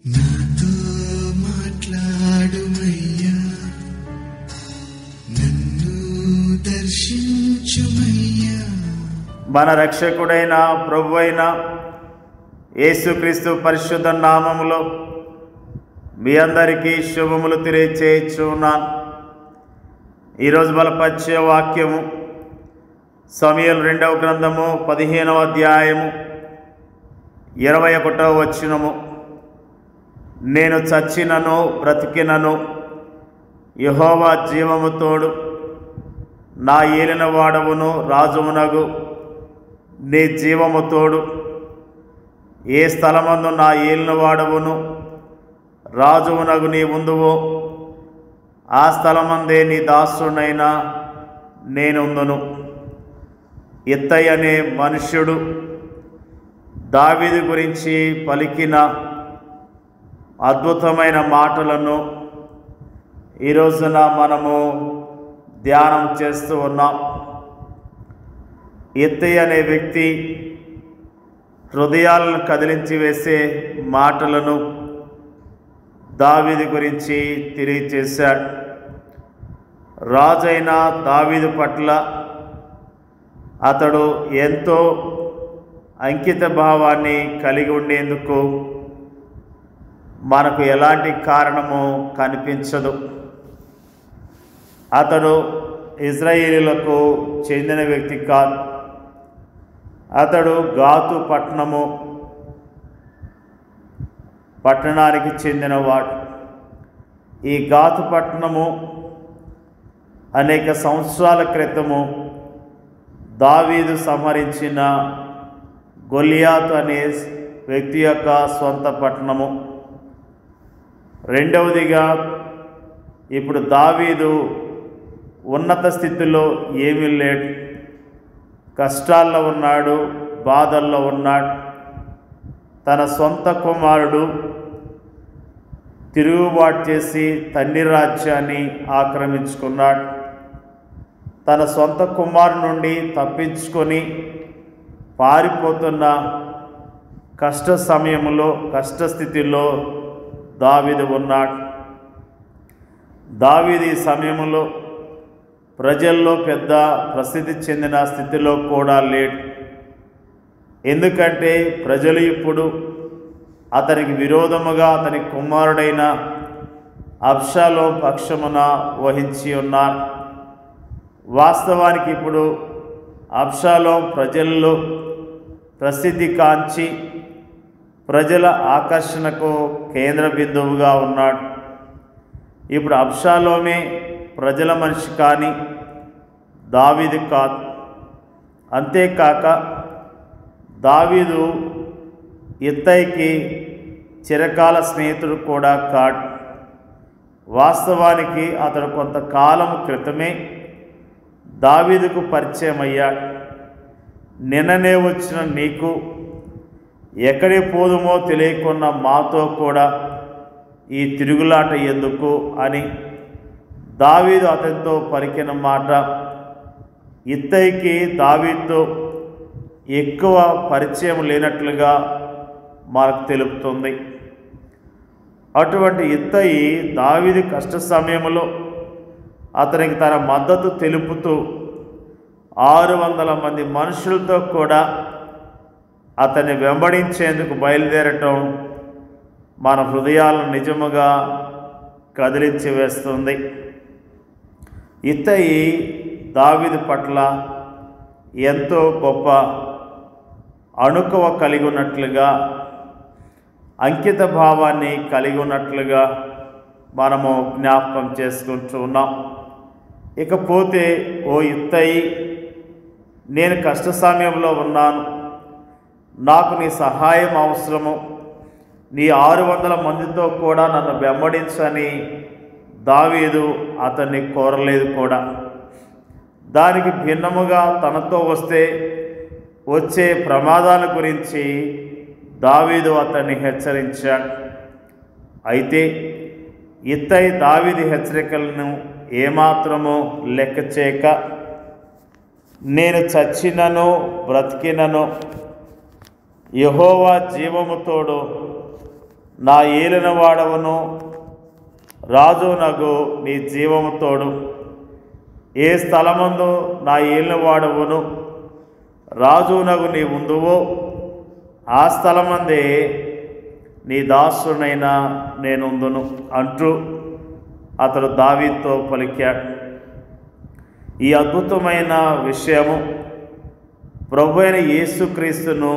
నాతో మాట్లాడుమయ్యా, నన్ను దర్శించుమయ్యా. మన రక్షకుడైన ప్రభువైన యేసుక్రీస్తు పరిశుద్ధ నామములో మీ అందరికీ శుభములు తెలియచేయుచున్నాను. ఈరోజు బలపరిచే వాక్యము సమూయేలు 2వ గ్రంథము 15వ అధ్యాయము 21వ వచనము. నేను చచ్చినను బ్రతికినను యెహోవా జీవము తోడు, నా ఏలిన వాడవును రాజువునగు నీ జీవము తోడు. ఏ స్థలమందు నా ఏలిన వాడవును రాజువునగు నీ ఉందువో ఆ స్థలమందే నీ దాసుడైనా నేనుందును. ఇత్తయి అనే మనుష్యుడు దావీదు గురించి పలికిన అద్భుతమైన మాటలను ఈరోజున మనము ధ్యానం చేస్తూ ఉన్నాం. ఇత్తయి అనే వ్యక్తి హృదయాలను కదిలించి వేసే మాటలను దావీదు గురించి తెలియచేశాడు. రాజైన దావీదు పట్ల అతడు ఎంతో అంకిత భావాన్ని కలిగి ఉండేందుకు మనకు ఎలాంటి కారణము కనిపించదు. అతడు ఇశ్రాయేలీయులకు చెందిన వ్యక్తి కాదు. అతడు గాతు పట్టణానికి చెందినవాడు. ఈ గాతు పట్టణము అనేక సంవత్సరాల క్రితము దావీదు సంహరించిన గొలియాతు అనే వ్యక్తి యొక్క సొంత పట్టణము. రెండవదిగా ఇప్పుడు దావీదు ఉన్నత స్థితిలో ఏమీ లేడు. కష్టాల్లో ఉన్నాడు, బాధల్లో ఉన్నాడు. తన సొంత కుమారుడు తిరుగుబాటు చేసి తండ్రి రాజ్యాన్ని ఆక్రమించుకున్నాడు. తన సొంత కుమారుడి నుండి తప్పించుకొని పారిపోతున్న కష్ట సమయంలో, కష్టస్థితిలో దావీదు ఉన్నాడు. దావీదు ఈ సమయంలో ప్రజల్లో పెద్ద ప్రసిద్ధి చెందిన స్థితిలో కూడా లేడు. ఎందుకంటే ప్రజలు ఇప్పుడు అతనికి విరోధముగా అతని కుమారుడైన అబ్షాలోము పక్షమున వహించి ఉన్నారు. వాస్తవానికి ఇప్పుడు అబ్షాలోము ప్రజల్లో ప్రసిద్ధి కాంచి ప్రజల ఆకర్షణకు కేంద్ర బిందువుగా ఉన్నాడు. ఇప్పుడు అబ్షాలోమే ప్రజల మనిషి కానీ దావీదు కాదు. అంతేకాక దావీదు ఇత్తయికి చిరకాల స్నేహితుడు కూడా కాడు. వాస్తవానికి అతడు కొంతకాలం క్రితమే దావీదుకు పరిచయం అయ్యాడు. నిన్ననే వచ్చిన నీకు ఎక్కడి పోదుమో తెలియకున్న మాతో కూడా ఈ తిరుగులాట ఎందుకు అని దావీదు అతనితో పలికిన మాట ఇత్తయికి దావీదుతో ఎక్కువ పరిచయం లేనట్లుగా మనకు తెలుపుతుంది. అటువంటి ఇత్తయి దావీదు కష్ట సమయంలో అతనికి తన మద్దతు తెలుపుతూ 600 మంది మనుషులతో కూడా అతన్ని వెంబడించేందుకు బయలుదేరటం మన హృదయాలను నిజముగా కదిలించి వేస్తుంది. ఇత్తయి దావీదు పట్ల ఎంతో గొప్ప అణుకువ కలిగి ఉన్నట్లుగా, అంకిత భావాన్ని కలిగి ఉన్నట్లుగా మనము జ్ఞాపకం చేసుకుంటూ ఉన్నాం. ఇకపోతే ఓ ఇత్తయి, నేను కష్ట సమయంలో ఉన్నాను, నాకు నీ సహాయం అవసరము, నీ 600 మందితో కూడా నన్ను వెంబడించని దావీదు అతన్ని కోరలేదు కూడా. దానికి భిన్నముగా తనతో వచ్చే ప్రమాదాల గురించి దావీదు అతన్ని హెచ్చరించాడు. అయితే ఇత్తయి దావీదు హెచ్చరికలను ఏమాత్రమూ లెక్క చేయక, నేను చచ్చినను బ్రతికినను యెహోవా జీవము తోడు, నా ఏలిన వాడవను రాజునగు నీ జీవము తోడు. ఏ స్థలమందు నా ఏలిన వాడవును రాజునగు నీ ఉందువో ఆ స్థలమందే నీ దాసునైనా నేనుందును అంటూ అతడు దావీదుతో పలికాడు. ఈ అద్భుతమైన విషయము ప్రభు అయిన యేసుక్రీస్తును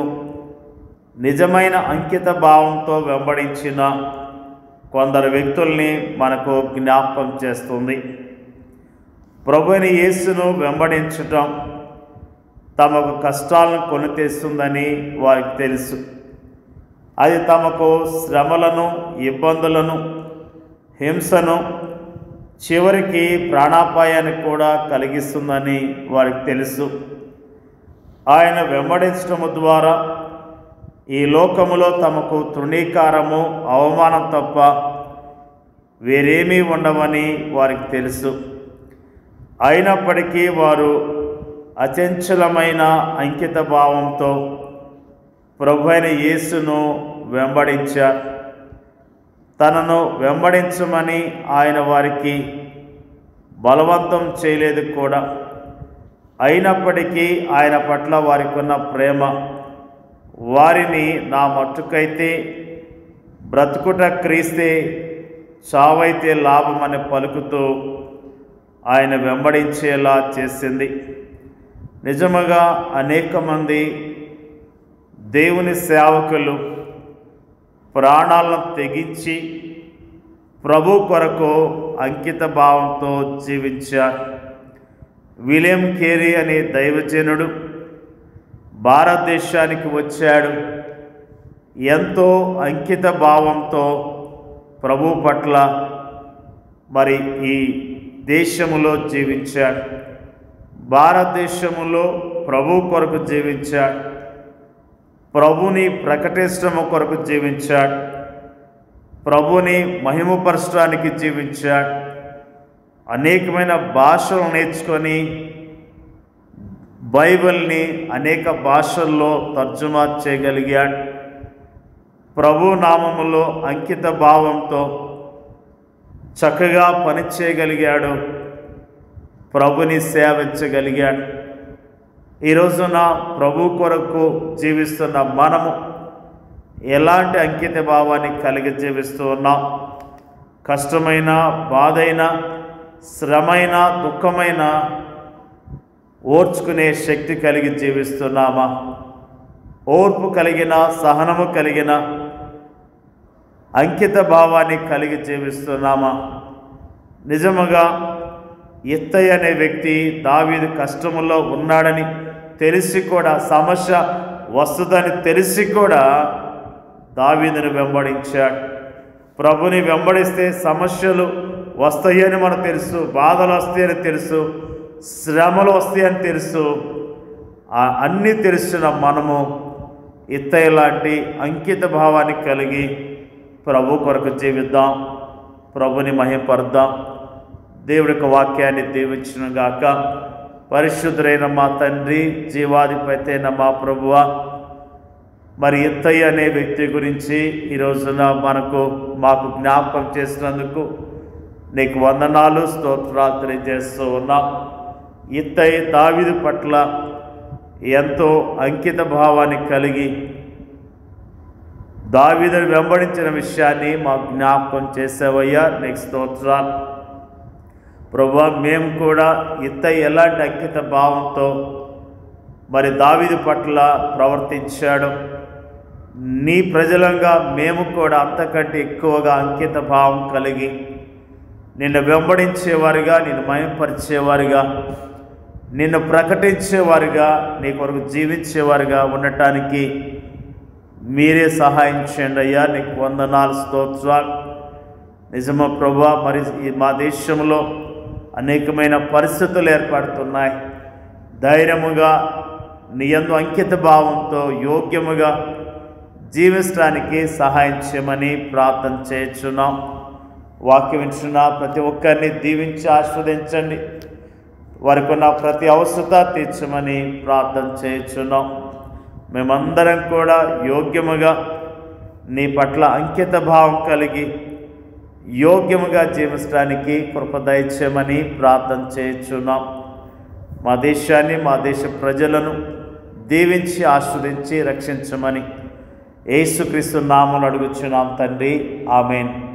నిజమైన అంకిత భావంతో వెంబడించిన కొందరు వ్యక్తుల్ని మనకు జ్ఞాపకం చేస్తుంది. ప్రభు అయిన యేసును వెంబడించటం తమకు కష్టాలను కొని తెస్తుందని వారికి తెలుసు. అది తమకు శ్రమలను, ఇబ్బందులను, హింసను, చివరికి ప్రాణాపాయాన్ని కూడా కలిగిస్తుందని వారికి తెలుసు. ఆయన వెంబడించటము ద్వారా ఈ లోకములో తమకు తృణీకారము, అవమానం తప్ప వేరేమీ ఉండవని వారికి తెలుసు. అయినప్పటికీ వారు అచంచలమైన అంకిత భావంతో ప్రభు అయిన యేసును వెంబడించారు. తనను వెంబడించమని ఆయన వారికి బలవంతం చేయలేదు కూడా. అయినప్పటికీ ఆయన పట్ల వారికి ఉన్న ప్రేమ వారిని నా మట్టుకైతే బ్రతుకుట క్రీస్తే, చావైతే లాభమని పలుకుతూ ఆయన వెంబడించేలా చేసింది. నిజముగా అనేక మంది దేవుని సేవకులు ప్రాణాలను తెగించి ప్రభు కొరకు అంకిత భావంతో జీవించారు. విలియం కేరీ అనే దైవజనుడు భారతదేశానికి వచ్చాడు. ఎంతో అంకిత భావంతో ప్రభు పట్ల మరి ఈ దేశములో జీవించాడు. భారతదేశములో ప్రభు కొరకు జీవించాడు. ప్రభుని ప్రకటించడం కొరకు జీవించాడు. ప్రభుని మహిమపరచడానికి జీవించాడు. అనేకమైన భాషలు నేర్చుకొని బైబిల్ని అనేక భాషల్లో తర్జుమా చేయగలిగాడు. ప్రభు నామములో అంకిత భావంతో చక్కగా పనిచేయగలిగాడు. ప్రభుని సేవించగలిగాడు. ఈ రోజున ప్రభు కొరకు జీవిస్తున్న మనము ఎలాంటి అంకిత భావాన్ని కలిగి జీవిస్తూ ఉన్నాం? కష్టమైన, బాధైన, శ్రమైన, దుఃఖమైన ఓర్చుకునే శక్తి కలిగి జీవిస్తున్నామా? ఓర్పు కలిగిన, సహనము కలిగిన అంకిత భావాన్ని కలిగి జీవిస్తున్నామా? నిజముగా ఇత్తయి అనే వ్యక్తి దావీదు కష్టములో ఉన్నాడని తెలిసి కూడా, సమస్య వస్తుందని తెలిసి కూడా దావీదును వెంబడించాడు. ప్రభుని వెంబడిస్తే సమస్యలు వస్తాయని మనకు తెలుసు, బాధలు వస్తాయని తెలుసు, శ్రమలు వస్తాయని తెలుసు. అన్నీ తెలిసిన మనము ఇత్తయి లాంటి అంకిత భావాన్ని కలిగి ప్రభు కొరకు జీవిద్దాం, ప్రభుని మహిమపరుద్దాం. దేవుడి యొక్క వాక్యాన్ని దీవించును గాక. పరిశుద్ధుడైన మా తండ్రి, జీవాధిపతి అయిన మా ప్రభువా, మరి ఇత్తయి అనే వ్యక్తి గురించి ఈ రోజున మాకు జ్ఞాపకం చేసినందుకు నీకు వందనాలు, స్తోత్రాలు తెలియజేస్తూ ఉన్నాం. ఇత్తయి దావీదు పట్ల ఎంతో అంకిత భావాన్ని కలిగి దావీదును వెంబడించిన విషయాన్ని మాకు జ్ఞాపకం చేసావయ్యా, నీకు స్తోత్రాలు. ప్రభువా, మేము కూడా ఇత్తయి ఎలాంటి అంకిత భావంతో మరి దావీదు పట్ల ప్రవర్తించాడు, నీ ప్రజలంగా మేము కూడా అంతకంటే ఎక్కువగా అంకిత భావం కలిగి నిన్ను వెంబడించేవారిగా, నిన్ను మహిమపరిచేవారిగా, నిన్ను ప్రకటించేవారిగా, నీ కొరకు జీవించేవారిగా ఉండటానికి మీరే సహాయం చేయండి అయ్యా. నీకు వందనాలు, స్తోత్రాలు. నిజమా ప్రభువా, మరి మా దేశంలో అనేకమైన పరిస్థితులు ఏర్పడుతున్నాయి. ధైర్యముగా నీ యందు అంకిత భావంతో యోగ్యముగా జీవించడానికి సహాయం చేయమని ప్రార్థన చేయుచున్నాం. వాక్యం వింటున్న ప్రతి ఒక్కరిని దీవించి ఆస్వాదించండి. వారికి ఉన్న ప్రతి అవసరత తీర్చమని ప్రార్థన చేయుచున్నాం. మేమందరం కూడా యోగ్యముగా నీ పట్ల అంకిత భావం కలిగి యోగ్యముగా జీవించడానికి కృప దయచేయమని ప్రార్థన చేయుచున్నాం. మా దేశాన్ని, మా దేశ ప్రజలను దీవించి ఆశీర్వదించి రక్షించమని యేసుక్రీస్తు నామములో అడుగుచున్నాం తండ్రి. ఆమేన్.